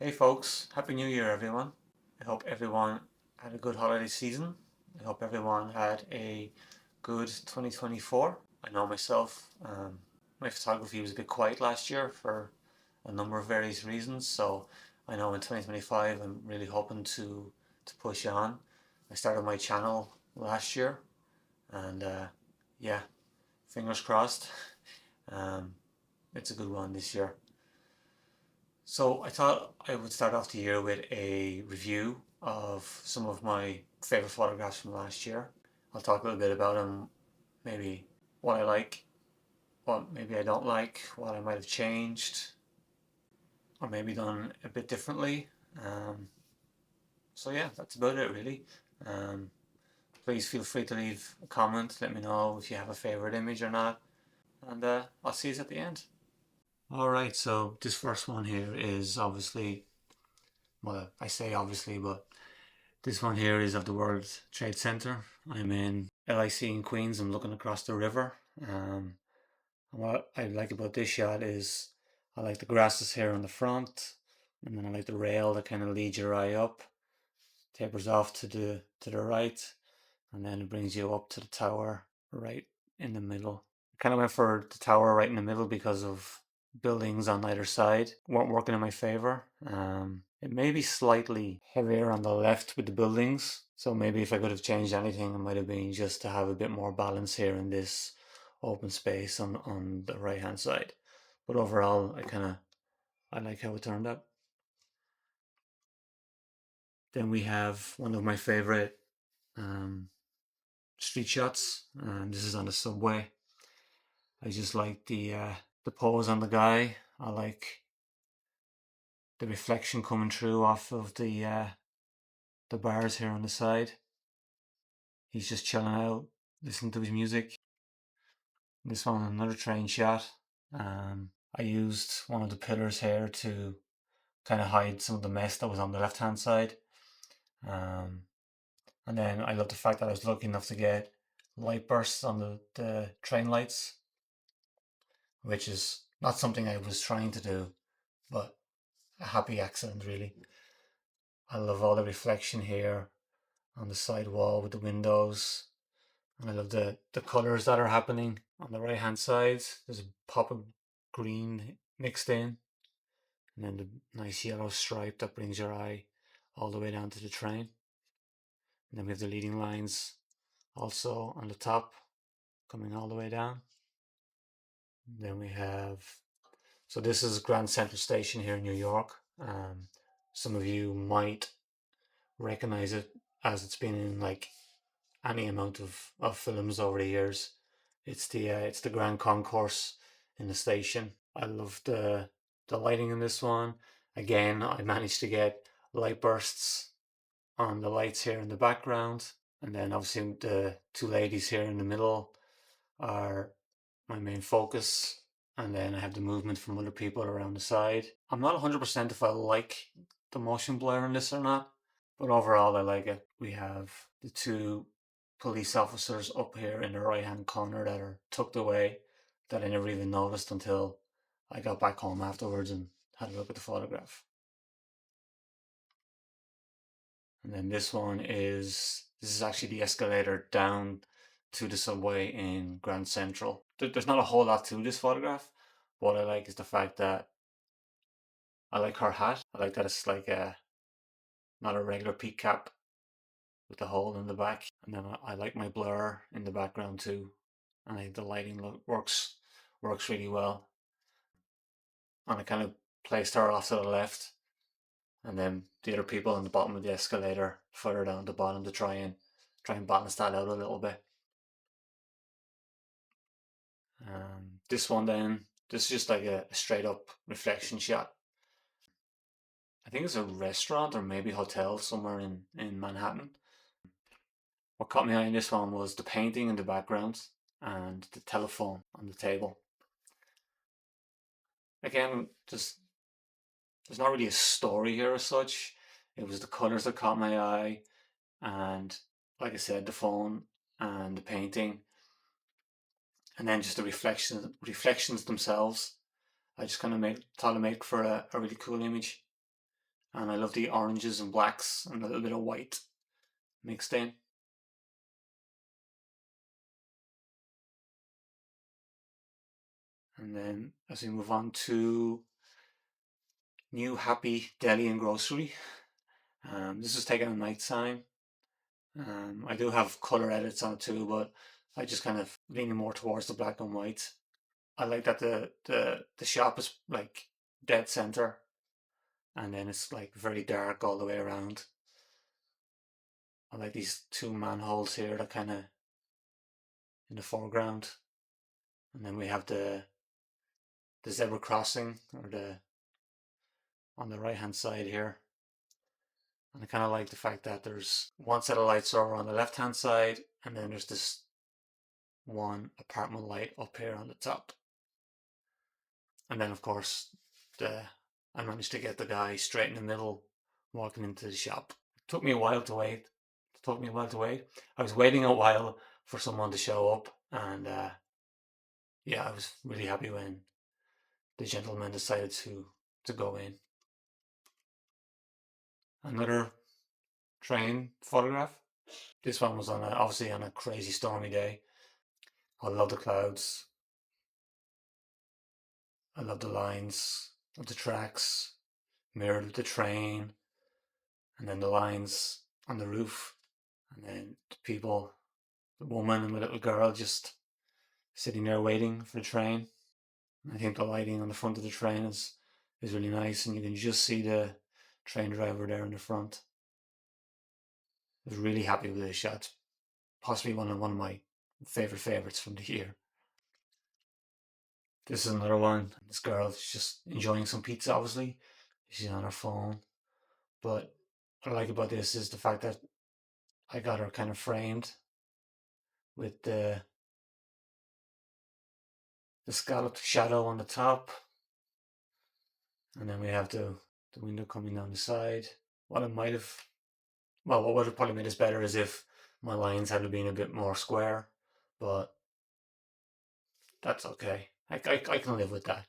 Hey folks, Happy New Year everyone. I hope everyone had a good holiday season. I hope everyone had a good 2024. I know myself, my photography was a bit quiet last year for a number of various reasons, so I know in 2025 I'm really hoping to push on. I started my channel last year and yeah, fingers crossed. Um, it's a good one this year. So I thought I would start off the year with a review of some of my favorite photographs from last year. I'll talk a little bit about them, maybe what I like, what maybe I don't like, what I might have changed, or maybe done a bit differently. Um, so yeah, that's about it really. Um, Please feel free to leave a comment, let me know if you have a favorite image or not, and I'll see you at the end. Alright, so this first one here is obviously, well, I say obviously, but this one here is of the World Trade Center. I'm in LIC in Queens. I'm looking across the river. And what I like about this shot is I like the grasses here on the front, and then I like the rail that kind of leads your eye up, tapers off to the right, and then it brings you up to the tower right in the middle. I kind of went for the tower right in the middle because of buildings on either side weren't working in my favor. It may be slightly heavier on the left with the buildings, so maybe if I could have changed anything, it might have been just to have a bit more balance here in this open space on the right hand side. But overall, I like how it turned out. Then we have one of my favorite um, street shots, and this is on the subway. I just like the pose on the guy. I like the reflection coming through off of the bars here on the side. He's just chilling out, listening to his music. This one, another train shot. I used one of the pillars here to kind of hide some of the mess that was on the left hand side. Um, and then I love the fact that I was lucky enough to get light bursts on the train lights, which is not something I was trying to do, but a happy accident really. I love all the reflection here on the side wall with the windows. And I love the colors that are happening on the right hand side. There's a pop of green mixed in, and then the nice yellow stripe that brings your eye all the way down to the train. And then we have the leading lines also on the top coming all the way down. And then we have, so this is Grand Central Station here in New York. Some of you might recognize it as it's been in like any amount of films over the years. It's the Grand Concourse in the station. I love the lighting in this one. Again, I managed to get light bursts on the lights here in the background, and then obviously the two ladies here in the middle are my main focus. And then I have the movement from other people around the side. I'm not 100% if I like the motion blur in this or not, but overall I like it. We have the two police officers up here in the right hand corner that are tucked away that I never even noticed until I got back home afterwards and had a look at the photograph. And then this is actually the escalator down to the subway in Grand Central. There's not a whole lot to this photograph. What I like is the fact that I like her hat. I like that it's like a not a regular peak cap with the hole in the back. And then I like my blur in the background too. And I think the lighting works really well. And I kind of placed her off to the left, and then the other people on the bottom of the escalator further down the bottom to try and balance that out a little bit. This is just like a straight up reflection shot. I think it's a restaurant or maybe hotel somewhere in Manhattan. What caught my eye in this one was the painting in the background and the telephone on the table. Again, just there's not really a story here as such. It was the colors that caught my eye, and like I said, the phone and the painting, and then just the reflections themselves. I just kind of thought it made for a really cool image. And I love the oranges and blacks and a little bit of white mixed in. And then as we move on to New Happy Deli and Grocery, this is taken at night time. I do have color edits on it too, but I just kind of leaning more towards the black and white. I like that the shop is like dead center, and then it's like very dark all the way around. I like these two manholes here that kind of in the foreground, and then we have the zebra crossing or the on the right hand side here. And I kind of like the fact that there's one set of lights over on the left hand side, and then there's this one apartment light up here on the top. And then of course I managed to get the guy straight in the middle walking into the shop. It took me a while to wait. It took me a while to wait. I was waiting a while for someone to show up, and yeah, I was really happy when the gentleman decided to go in. Another train photograph. This one was on obviously on a crazy stormy day. I love the clouds. I love the lines of the tracks mirrored with the train, and then the lines on the roof, and then the people, the woman and the little girl just sitting there waiting for the train. I think the lighting on the front of the train is really nice, and you can just see the train driver there in the front. I was really happy with this shot. Possibly one of my favorites from the year. This is another one. This girl is just enjoying some pizza, obviously. She's on her phone. But what I like about this is the fact that I got her kind of framed with the scalloped shadow on the top. And then we have the window coming down the side. What would have probably made this better is if my lines had been a bit more square, but that's okay. I can live with that.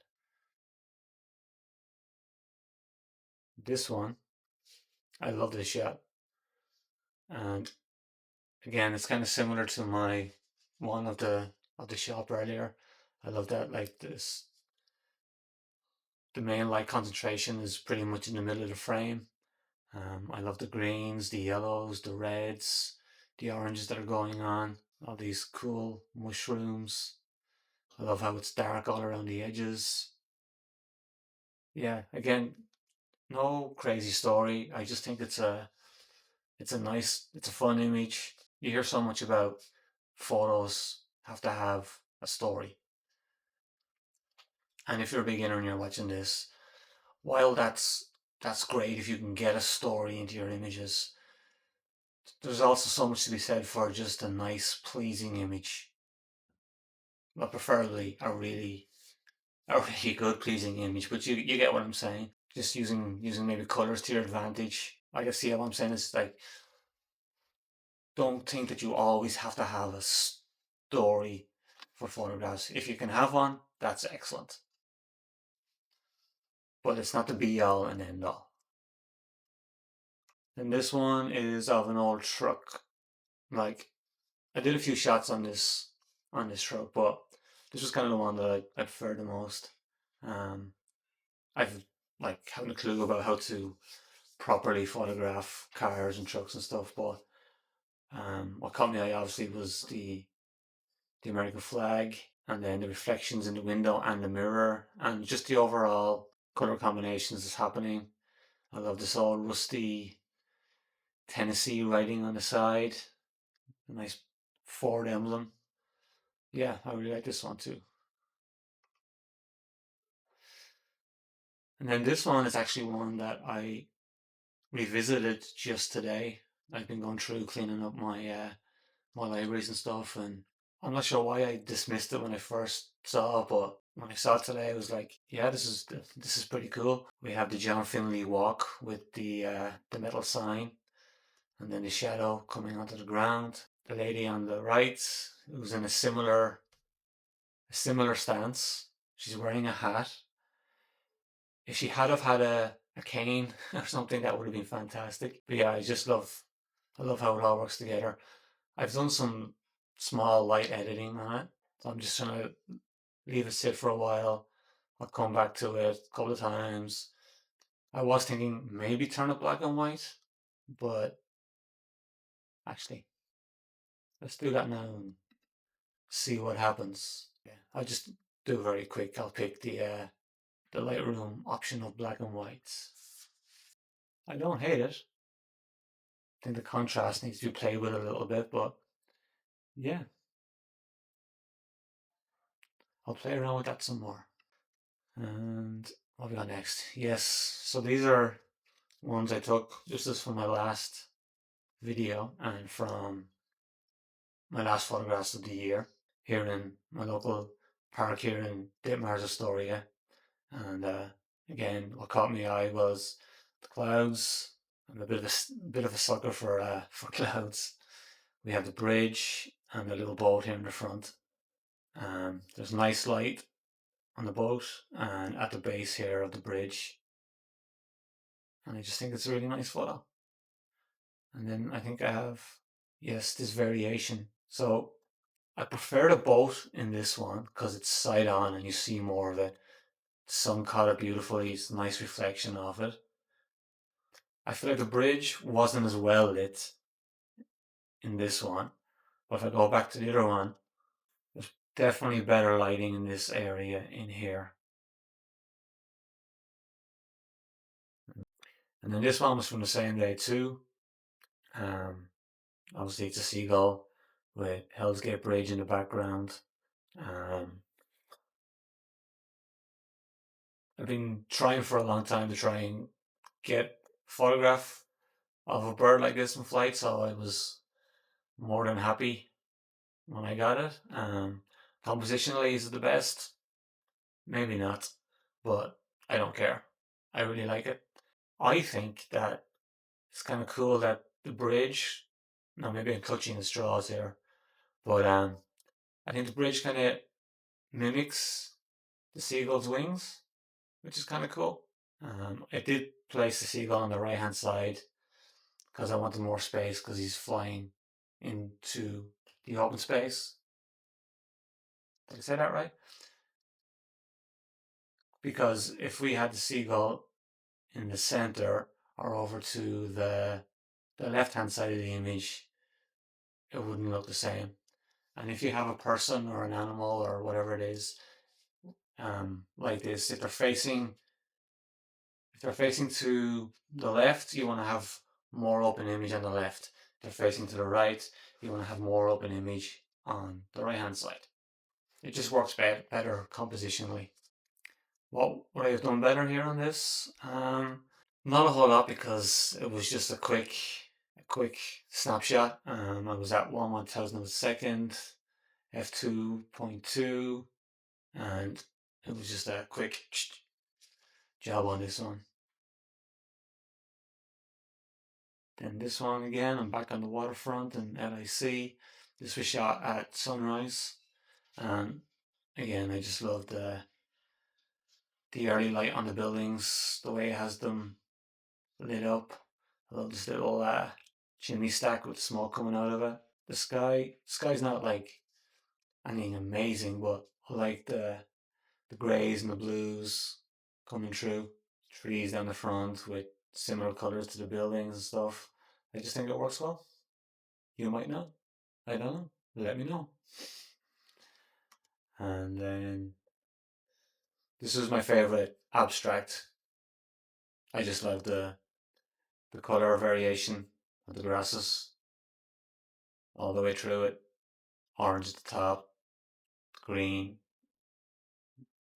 This one, I love this shot. And again, it's kind of similar to my one of the shop earlier. I love that like this. The main light concentration is pretty much in the middle of the frame. I love the greens, the yellows, the reds, the oranges that are going on. All these cool mushrooms. I love how it's dark all around the edges. Yeah, again, no crazy story. I just think it's a fun image. You hear so much about photos have to have a story. And if you're a beginner and you're watching this, while that's great if you can get a story into your images, there's also so much to be said for just a nice, pleasing image. Well, preferably a really good, pleasing image. But you get what I'm saying. Just using maybe colors to your advantage. I guess see what I'm saying is like, don't think that you always have to have a story for photographs. If you can have one, that's excellent. But it's not the be all and end all. And this one is of an old truck. Like I did a few shots on this truck, but this was kind of the one that I preferred the most. I've like haven't a clue about how to properly photograph cars and trucks and stuff, but what caught my eye obviously was the American flag, and then the reflections in the window and the mirror, and just the overall color combinations that's happening. I love this all rusty Tennessee writing on the side, a nice Ford emblem. Yeah, I really like this one too. And then this one is actually one that I revisited just today. I've been going through cleaning up my libraries and stuff, and I'm not sure why I dismissed it when I first saw it, but when I saw it today, I was like, yeah, this is pretty cool. We have the John Finley walk with the metal sign, and then the shadow coming onto the ground. The lady on the right, who's in a similar stance. She's wearing a hat. If she had have had a a cane or something, that would have been fantastic. But yeah, I love how it all works together. I've done some small light editing on it, so I'm just trying to leave it sit for a while. I'll come back to it a couple of times. I was thinking maybe turn it black and white, but actually, let's do that now and see what happens. Yeah, I'll just do it very quick. I'll pick the Lightroom option of black and white. I don't hate it. I think the contrast needs to be played with a little bit, but yeah, I'll play around with that some more. And what have we got next? Yes, so these are ones I took just as from my last video and from my last photographs of the year here in my local park here in Ditmars, Astoria. And again, what caught my eye was the clouds. I'm a bit of a sucker for clouds. We have the bridge and a little boat here in the front. There's nice light on the boat and at the base here of the bridge. And I just think it's a really nice photo. And then I think I have, yes, this variation. So I prefer the boat in this one because it's side on and you see more of it. The sun caught it beautifully, it's a nice reflection of it. I feel like the bridge wasn't as well lit in this one, but if I go back to the other one, there's definitely better lighting in this area in here. And then this one was from the same day too. Obviously it's a seagull with Hell's Gate Bridge in the background. I've been trying for a long time to try and get a photograph of a bird like this in flight, so I was more than happy when I got it. Compositionally, is it the best? Maybe not, but I don't care. I really like it. I think that it's kind of cool that the bridge, now maybe I'm clutching the straws here, but I think the bridge kind of mimics the seagull's wings, which is kind of cool. I did place the seagull on the right hand side because I wanted more space because he's flying into the open space. Did I say that right? Because if we had the seagull in the center or over to the left hand side of the image, it wouldn't look the same. And if you have a person or an animal or whatever it is, like this, if they're facing to the left, you want to have more open image on the left. If they're facing to the right, you want to have more open image on the right hand side. It just works better compositionally. What would I have done better here on this? Not a whole lot because it was just a quick snapshot. I was at 1/1000 of a second, f2.2, and it was just a quick job on this one. Then this one again, I'm back on the waterfront in LIC. This was shot at sunrise, and again, I just love the early light on the buildings, the way it has them lit up. I love this little chimney stack with smoke coming out of it. The sky's not like anything amazing, but I like the greys and the blues coming through. Trees down the front with similar colors to the buildings and stuff. I just think it works well. You might know. I don't know. Let me know. And then this is my favorite abstract. I just love the color variation of the grasses all the way through it. Orange at the top, green,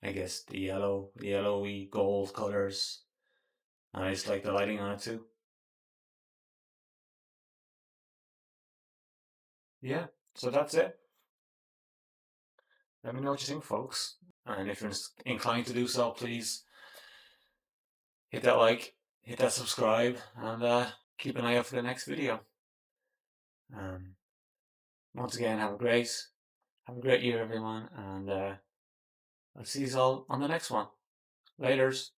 I guess the yellowy gold colors. And I just like the lighting on it too. Yeah, so that's it. Let me know what you think, folks. And if you're inclined to do so, please hit that like, hit that subscribe, and keep an eye out for the next video. Once again, have a great year, everyone, and I'll see you all on the next one. Laters.